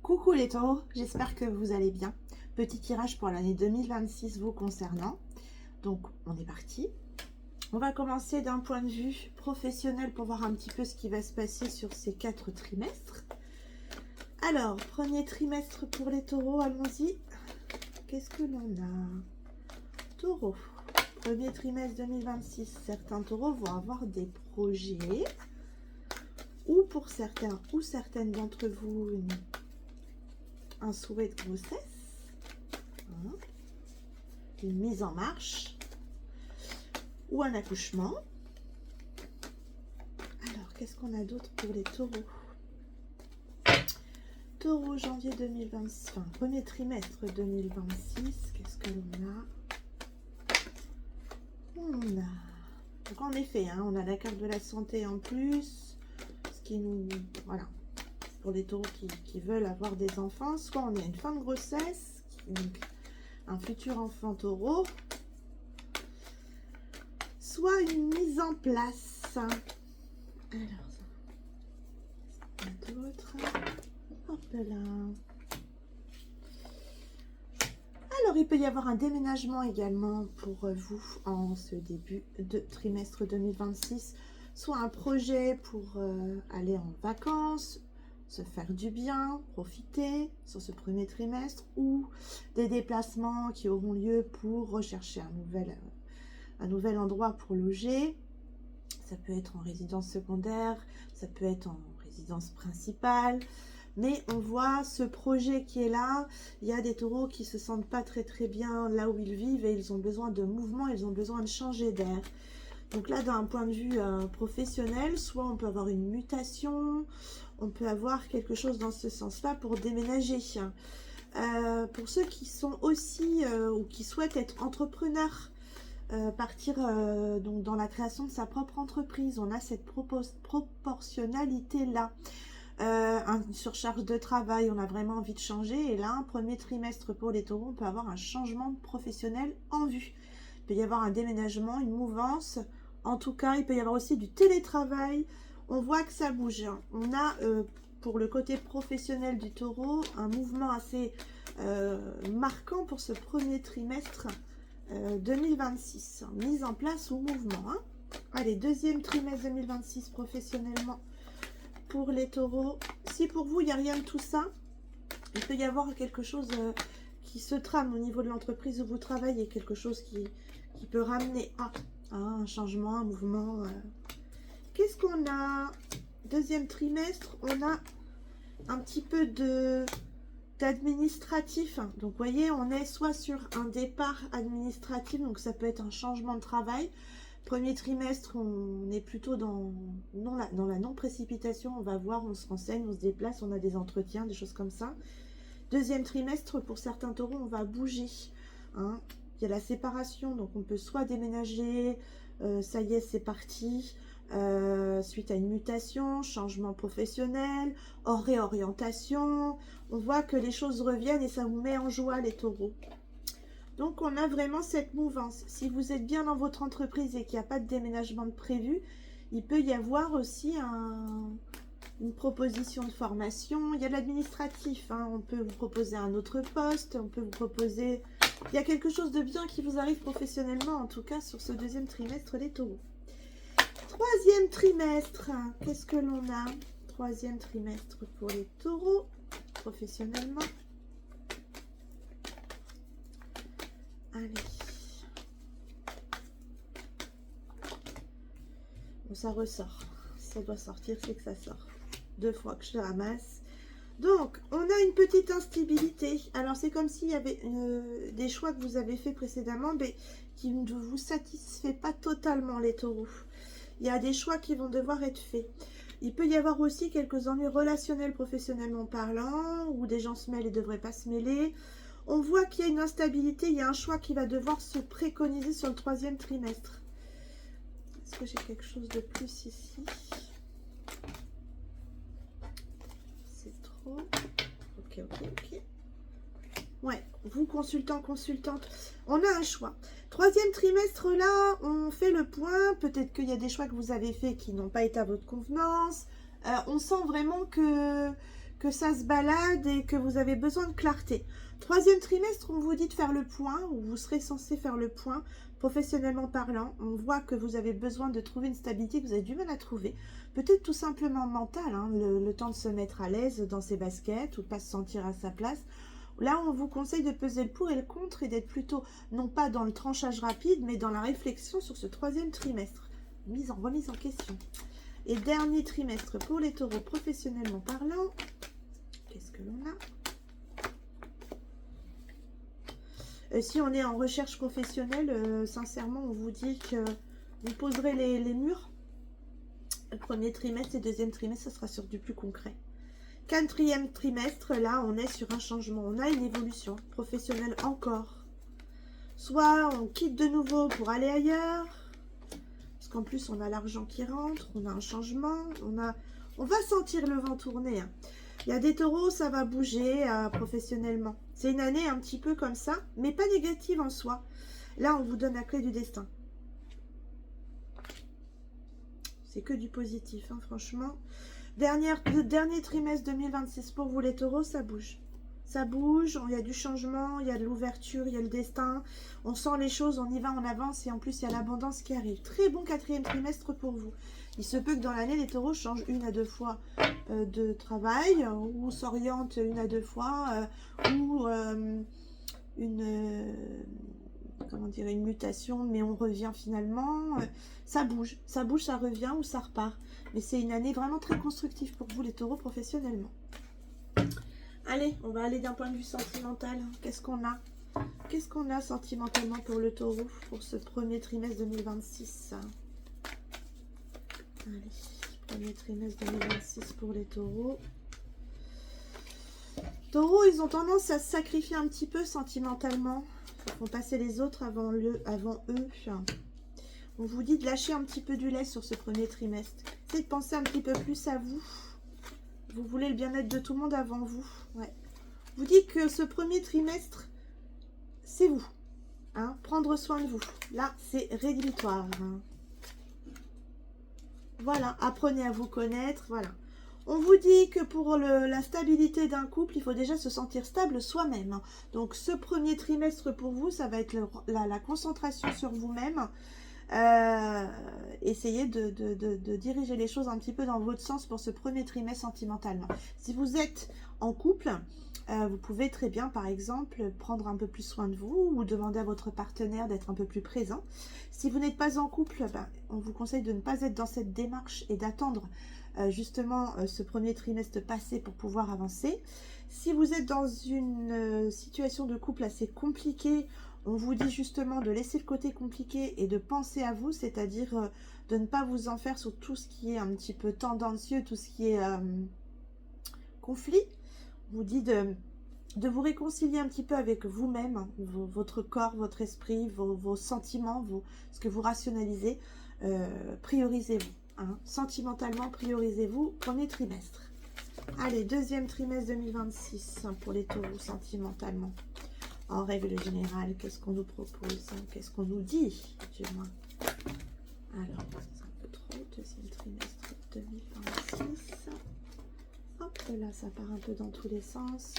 Coucou les taureaux, j'espère que vous allez bien. Petit tirage pour l'année 2026 vous concernant. Donc on est parti. On va commencer d'un point de vue professionnel pour voir un petit peu ce qui va se passer sur ces 4 trimestres. Alors, premier trimestre pour les taureaux, allons-y. Qu'est-ce que l'on a? Taureau, premier trimestre 2026. Certains taureaux vont avoir des projets. Ou pour certains ou certaines d'entre vous, un souhait de grossesse, une mise en marche ou un accouchement. Alors, qu'est-ce qu'on a d'autre pour les taureaux? Taureau, janvier 2026, enfin, premier trimestre 2026, qu'est-ce que l'on a? Donc en effet, on a la carte de la santé en plus, ce qui nous... Voilà. Pour les taureaux qui veulent avoir des enfants, soit on a une fin de grossesse, donc un futur enfant taureau, soit une mise en place. Alors, d'autres. Hop là. Alors, il peut y avoir un déménagement également pour vous en ce début de trimestre 2026, soit un projet pour aller en vacances, se faire du bien, profiter sur ce premier trimestre, ou des déplacements qui auront lieu pour rechercher un nouvel endroit pour loger. Ça peut être en résidence secondaire, ça peut être en résidence principale, mais on voit ce projet qui est là. Il y a des taureaux qui se sentent pas très bien là où ils vivent et ils ont besoin de mouvement, ils ont besoin de changer d'air. Donc là, d'un point de vue professionnel, soit on peut avoir une mutation, on peut avoir quelque chose dans ce sens-là pour déménager. Pour ceux qui sont aussi ou qui souhaitent être entrepreneurs, partir donc dans la création de sa propre entreprise, on a cette proportionnalité-là. Une surcharge de travail, on a vraiment envie de changer. Et là, un premier trimestre pour les taureaux, on peut avoir un changement professionnel en vue. Il peut y avoir un déménagement, une mouvance. En tout cas, il peut y avoir aussi du télétravail. On voit que ça bouge. On a, pour le côté professionnel du taureau, un mouvement assez marquant pour ce premier trimestre 2026. Mise en place ou mouvement. Allez, deuxième trimestre 2026 professionnellement pour les taureaux. Si pour vous, il n'y a rien de tout ça, il peut y avoir quelque chose qui se trame au niveau de l'entreprise où vous travaillez. Quelque chose qui peut ramener un changement, un mouvement. Qu'est-ce qu'on a? Deuxième trimestre, on a un petit peu d'administratif. Donc, vous voyez, on est soit sur un départ administratif, donc ça peut être un changement de travail. Premier trimestre, on est plutôt dans la non-précipitation. On va voir, on se renseigne, on se déplace, on a des entretiens, des choses comme ça. Deuxième trimestre, pour certains taureaux, on va bouger. Il y a la séparation, donc on peut soit déménager, ça y est, c'est parti, suite à une mutation, changement professionnel, réorientation. On voit que les choses reviennent et ça vous met en joie, les taureaux. Donc, on a vraiment cette mouvance. Si vous êtes bien dans votre entreprise et qu'il n'y a pas de déménagement de prévu, il peut y avoir aussi une proposition de formation. Il y a l'administratif. On peut vous proposer un autre poste. On peut vous proposer... Il y a quelque chose de bien qui vous arrive professionnellement, en tout cas, sur ce deuxième trimestre, les taureaux. Troisième trimestre. Qu'est-ce que l'on a? Troisième trimestre pour les taureaux, professionnellement. Allez. Bon, ça ressort. Si ça doit sortir, c'est que ça sort. 2 fois que je le ramasse. Donc, on a une petite instabilité. Alors, c'est comme s'il y avait des choix que vous avez fait précédemment, mais qui ne vous satisfait pas totalement, les taureaux. Il y a des choix qui vont devoir être faits. Il peut y avoir aussi quelques ennuis relationnels, professionnellement parlant, où des gens se mêlent et ne devraient pas se mêler. On voit qu'il y a une instabilité, il y a un choix qui va devoir se préconiser sur le troisième trimestre. Est-ce que j'ai quelque chose de plus ici? C'est trop. Ok. Ouais, vous consultant, consultante, on a un choix. Troisième trimestre, là, on fait le point. Peut-être qu'il y a des choix que vous avez faits qui n'ont pas été à votre convenance. On sent vraiment que que ça se balade et que vous avez besoin de clarté. Troisième trimestre, on vous dit de faire le point, ou vous serez censé faire le point, professionnellement parlant. On voit que vous avez besoin de trouver une stabilité que vous avez du mal à trouver. Peut-être tout simplement mental, hein, le temps de se mettre à l'aise dans ses baskets ou de pas se sentir à sa place. Là, on vous conseille de peser le pour et le contre et d'être plutôt, non pas dans le tranchage rapide, mais dans la réflexion sur ce troisième trimestre. Remise en question. Et dernier trimestre pour les taureaux, professionnellement parlant. Qu'est-ce que l'on a? Si on est en recherche professionnelle, sincèrement, on vous dit que vous poserez les murs. Le premier trimestre et deuxième trimestre, ça sera sur du plus concret. Quatrième trimestre, là, on est sur un changement. On a une évolution professionnelle encore. Soit on quitte de nouveau pour aller ailleurs. Parce qu'en plus, on a l'argent qui rentre. On a un changement. On va sentir le vent tourner. Hein. Il y a des taureaux, ça va bouger professionnellement. C'est une année un petit peu comme ça, mais pas négative en soi. Là, on vous donne la clé du destin. C'est que du positif, hein, franchement. Le dernier trimestre 2026 pour vous les taureaux, ça bouge. Ça bouge, il y a du changement, il y a de l'ouverture, il y a le destin. On sent les choses, on y va, on avance et en plus il y a l'abondance qui arrive. Très bon quatrième trimestre pour vous. Il se peut que dans l'année, les taureaux changent 1 à 2 fois de travail ou s'orientent 1 à 2 fois ou une mutation, mais on revient finalement. Ça bouge, ça revient ou ça repart. Mais c'est une année vraiment très constructive pour vous les taureaux professionnellement. Allez, on va aller d'un point de vue sentimental. Qu'est-ce qu'on a? Qu'est-ce qu'on a sentimentalement pour le taureau pour ce premier trimestre 2026? Allez, premier trimestre 2026 pour les taureaux. Taureaux, ils ont tendance à se sacrifier un petit peu sentimentalement. Ils font passer les autres avant eux. On vous dit de lâcher un petit peu du lait sur ce premier trimestre. C'est de penser un petit peu plus à vous. Vous voulez le bien-être de tout le monde avant vous. Ouais. Vous dites que ce premier trimestre, c'est vous. Hein, prendre soin de vous. Là, c'est rédhibitoire. Hein. Voilà, apprenez à vous connaître. Voilà. On vous dit que pour la stabilité d'un couple, il faut déjà se sentir stable soi-même. Hein. Donc, ce premier trimestre pour vous, ça va être la concentration sur vous-même. Essayez de diriger les choses un petit peu dans votre sens pour ce premier trimestre sentimentalement. Si vous êtes en couple, vous pouvez très bien, par exemple, prendre un peu plus soin de vous ou demander à votre partenaire d'être un peu plus présent. Si vous n'êtes pas en couple, on vous conseille de ne pas être dans cette démarche et d'attendre justement ce premier trimestre passé pour pouvoir avancer. Si vous êtes dans une situation de couple assez compliquée, on vous dit justement de laisser le côté compliqué et de penser à vous, c'est-à-dire de ne pas vous en faire sur tout ce qui est un petit peu tendancieux, tout ce qui est conflit. On vous dit de vous réconcilier un petit peu avec vous-même, votre corps, votre esprit, vos sentiments, ce que vous rationalisez. Priorisez-vous. Hein. Sentimentalement, priorisez-vous. Premier trimestre. Allez, deuxième trimestre 2026 pour les taureaux sentimentalement. En règle générale, qu'est-ce qu'on nous propose? Qu'est-ce qu'on nous dit, du moins? Alors, c'est un peu trop. Deuxième trimestre 2026. Hop là, ça part un peu dans tous les sens.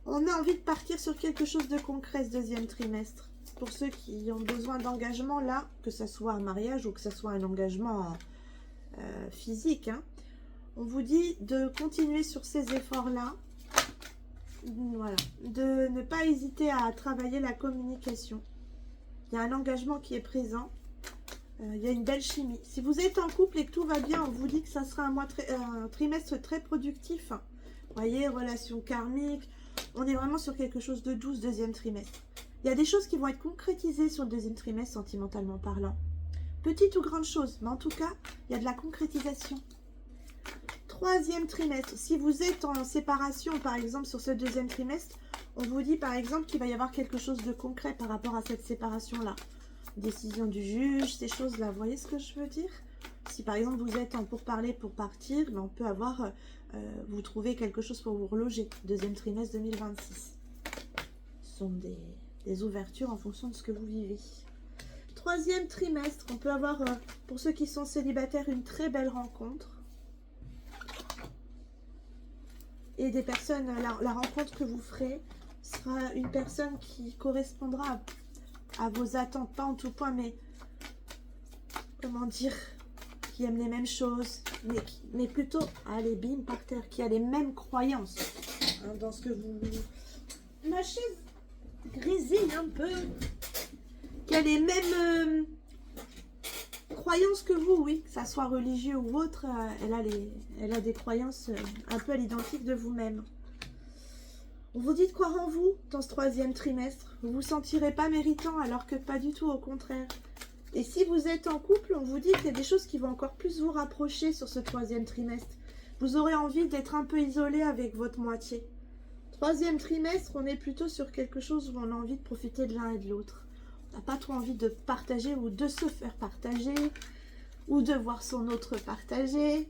On a envie de partir sur quelque chose de concret ce deuxième trimestre. Pour ceux qui ont besoin d'engagement, là, que ce soit un mariage ou que ce soit un engagement physique, hein, on vous dit de continuer sur ces efforts-là. Voilà, de ne pas hésiter à travailler la communication. Il y a un engagement qui est présent. Il y a une belle chimie. Si vous êtes en couple et que tout va bien, on vous dit que ça sera un trimestre très productif. Vous voyez, relation karmique. On est vraiment sur quelque chose de doux, deuxième trimestre. Il y a des choses qui vont être concrétisées sur le deuxième trimestre, sentimentalement parlant. Petite ou grande chose, mais en tout cas, il y a de la concrétisation. Troisième trimestre, si vous êtes en séparation, par exemple, sur ce deuxième trimestre, on vous dit, par exemple, qu'il va y avoir quelque chose de concret par rapport à cette séparation-là. Décision du juge, ces choses-là. Vous voyez ce que je veux dire? Si, par exemple, vous êtes en pourparlers pour partir, on peut avoir, vous trouvez quelque chose pour vous reloger. Deuxième trimestre 2026. Ce sont des ouvertures en fonction de ce que vous vivez. Troisième trimestre, on peut avoir, pour ceux qui sont célibataires, une très belle rencontre. Et des personnes, la rencontre que vous ferez sera une personne qui correspondra à vos attentes, pas en tout point, mais comment dire, qui aime les mêmes choses, mais plutôt, allez, bim, par terre, qui a les mêmes croyances hein, dans ce que vous... Ma chaise grésille un peu, qui a les mêmes croyances que vous, oui, que ça soit religieux ou autre, elle a des croyances un peu à l'identique de vous-même. On vous dit de croire en vous dans ce 3e trimestre. Vous ne vous sentirez pas méritant alors que pas du tout, au contraire. Et si vous êtes en couple, on vous dit qu'il y a des choses qui vont encore plus vous rapprocher sur ce 3e trimestre. Vous aurez envie d'être un peu isolé avec votre moitié. 3e trimestre, on est plutôt sur quelque chose où on a envie de profiter de l'un et de l'autre. On n'a pas trop envie de partager ou de se faire partager ou de voir son autre partager.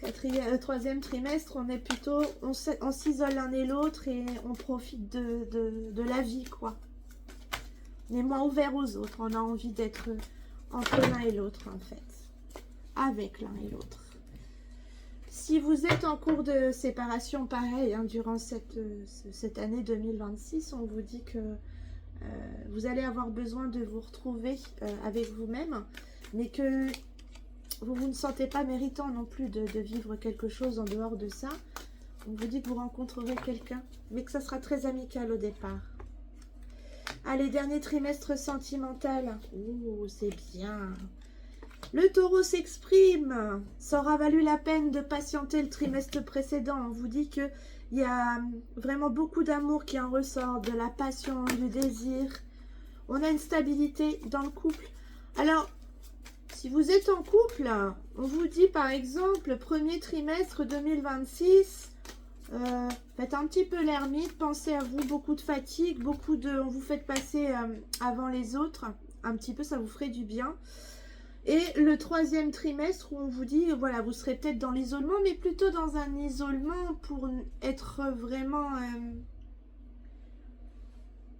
3e trimestre, on est plutôt, on s'isole l'un et l'autre et on profite de la vie, quoi. On est moins ouvert aux autres, on a envie d'être entre l'un et l'autre, en fait. Avec l'un et l'autre. Si vous êtes en cours de séparation, pareil, hein, durant cette année 2026, on vous dit que vous allez avoir besoin de vous retrouver avec vous-même, mais que vous ne sentez pas méritant non plus de vivre quelque chose en dehors de ça. On vous dit que vous rencontrerez quelqu'un, mais que ça sera très amical au départ. Allez, dernier trimestre sentimental. Oh, c'est bien. Le taureau s'exprime. Ça aura valu la peine de patienter le trimestre précédent. On vous dit qu'il y a vraiment beaucoup d'amour qui en ressort, de la passion, du désir. On a une stabilité dans le couple. Alors, si vous êtes en couple, on vous dit par exemple, le premier trimestre 2026, faites un petit peu l'ermite, pensez à vous, beaucoup de fatigue, on vous fait passer avant les autres, un petit peu, ça vous ferait du bien. Et le 3e trimestre où on vous dit, voilà, vous serez peut-être dans l'isolement, mais plutôt dans un isolement pour être vraiment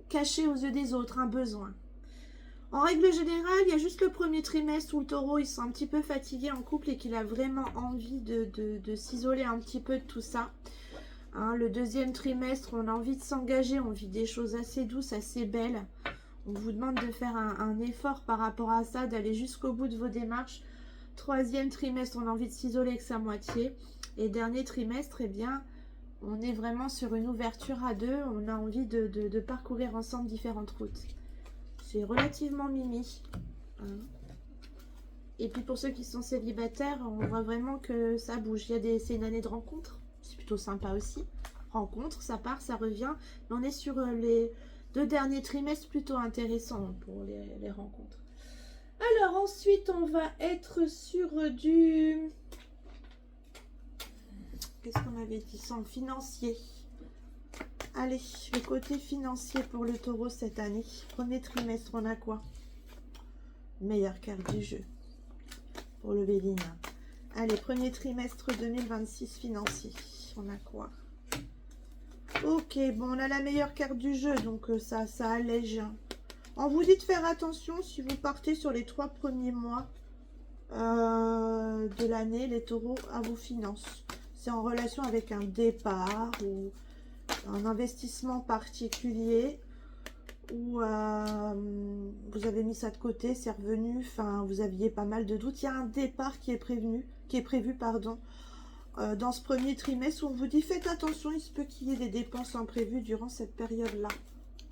caché aux yeux des autres, un besoin. En règle générale, il y a juste le premier trimestre où le taureau, il se sent un petit peu fatigué en couple et qu'il a vraiment envie de s'isoler un petit peu de tout ça. Hein, le 2e trimestre, on a envie de s'engager, on vit des choses assez douces, assez belles. On vous demande de faire un effort par rapport à ça, d'aller jusqu'au bout de vos démarches. 3e trimestre, on a envie de s'isoler avec sa moitié. Et dernier trimestre, eh bien, on est vraiment sur une ouverture à deux. On a envie de parcourir ensemble différentes routes. C'est relativement mimi. Hein. Et puis pour ceux qui sont célibataires, on voit vraiment que ça bouge. C'est une année de rencontre. C'est plutôt sympa aussi. Rencontre, ça part, ça revient. Mais on est sur les 2 derniers trimestres plutôt intéressants pour les rencontres. Alors ensuite, on va être sur du... Qu'est-ce qu'on avait dit sans financier. Allez, le côté financier pour le taureau cette année. Premier trimestre, on a quoi? Meilleure carte du jeu pour le Bélina. Allez, premier trimestre 2026 financier. On a quoi? Ok, bon, on a la meilleure carte du jeu, donc ça allège. On vous dit de faire attention si vous partez sur les 3 premiers mois de l'année, les taureaux, à vos finances. C'est en relation avec un départ ou un investissement particulier où vous avez mis ça de côté, c'est revenu, enfin vous aviez pas mal de doutes. Il y a un départ qui est prévu, pardon, dans ce premier trimestre où on vous dit faites attention, il se peut qu'il y ait des dépenses imprévues durant cette période-là.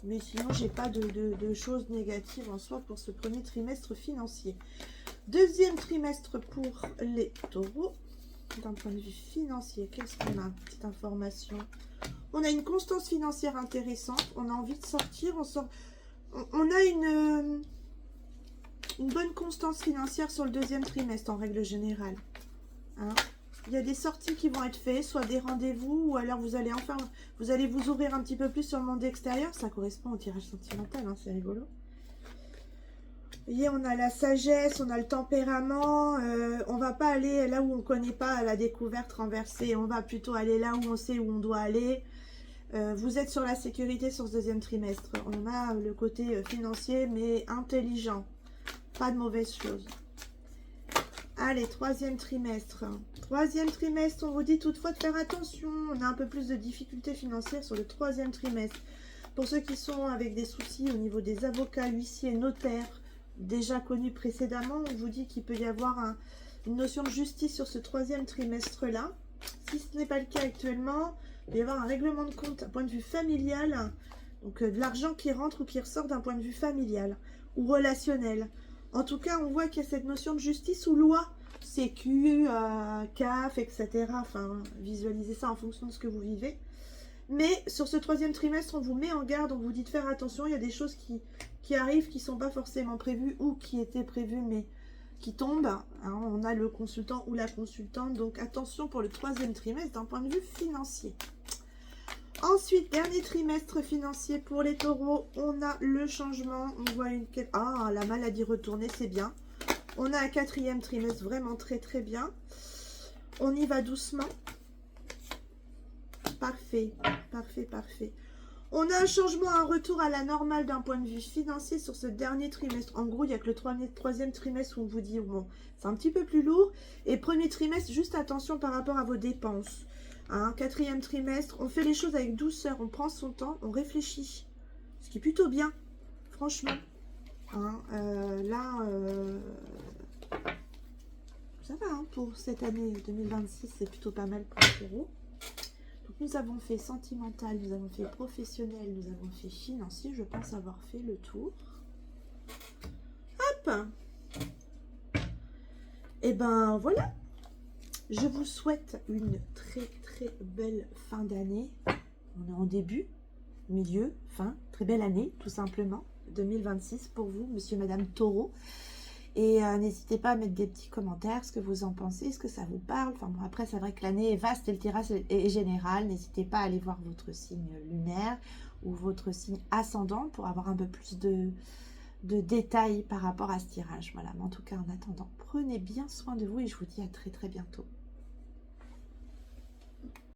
Mais sinon, j'ai pas de choses négatives en soi pour ce premier trimestre financier. 2e trimestre pour les taureaux. D'un point de vue financier, qu'est-ce qu'on a? Petite information. On a une constance financière intéressante. On a envie de sortir. On a une bonne constance financière sur le 2e trimestre en règle générale. Hein? Il y a des sorties qui vont être faites, soit des rendez-vous, ou alors vous allez vous ouvrir un petit peu plus sur le monde extérieur. Ça correspond au tirage sentimental, hein, c'est rigolo. Vous voyez, on a la sagesse, on a le tempérament. On va pas aller là où on ne connaît pas, à la découverte renversée. On va plutôt aller là où on sait où on doit aller. Vous êtes sur la sécurité sur ce 2e trimestre. On a le côté financier, mais intelligent. Pas de mauvaises choses. Allez, troisième trimestre. Troisième trimestre, on vous dit toutefois de faire attention. On a un peu plus de difficultés financières sur le troisième trimestre. Pour ceux qui sont avec des soucis au niveau des avocats, huissiers, notaires, déjà connus précédemment, on vous dit qu'il peut y avoir une notion de justice sur ce troisième trimestre-là. Si ce n'est pas le cas actuellement, il va y avoir un règlement de compte d'un point de vue familial. Donc de l'argent qui rentre ou qui ressort d'un point de vue familial ou relationnel. En tout cas, on voit qu'il y a cette notion de justice ou loi, sécu, CAF, etc. Enfin, visualisez ça en fonction de ce que vous vivez. Mais sur ce troisième trimestre, on vous met en garde, on vous dit de faire attention. Il y a des choses qui arrivent, qui ne sont pas forcément prévues ou qui étaient prévues, mais qui tombent. Hein, on a le consultant ou la consultante. Donc attention pour le troisième trimestre d'un point de vue financier. Ensuite, dernier trimestre financier pour les taureaux, on a le changement. On voit la maladie retournée, c'est bien. On a un quatrième trimestre vraiment très très bien. On y va doucement. Parfait, parfait, parfait. On a un changement, un retour à la normale d'un point de vue financier sur ce dernier trimestre. En gros, il n'y a que le troisième trimestre où on vous dit, bon, c'est un petit peu plus lourd. Et premier trimestre, juste attention par rapport à vos dépenses. Hein, quatrième trimestre, on fait les choses avec douceur, on prend son temps, on réfléchit. Ce qui est plutôt bien, franchement. Hein, ça va hein, pour cette année 2026, c'est plutôt pas mal pour les taureaux. Donc nous avons fait sentimental, nous avons fait professionnel, nous avons fait financier. Je pense avoir fait le tour. Hop! Et ben voilà. Je vous souhaite une très très belle fin d'année. On est en début, milieu, fin. Très belle année, tout simplement. 2026 pour vous, monsieur, madame Taureau. Et n'hésitez pas à mettre des petits commentaires, ce que vous en pensez, ce que ça vous parle. Enfin bon, après, c'est vrai que l'année est vaste et le tirage est général. N'hésitez pas à aller voir votre signe lunaire ou votre signe ascendant pour avoir un peu plus de détails par rapport à ce tirage. Voilà, mais en tout cas, en attendant, prenez bien soin de vous et je vous dis à très très bientôt.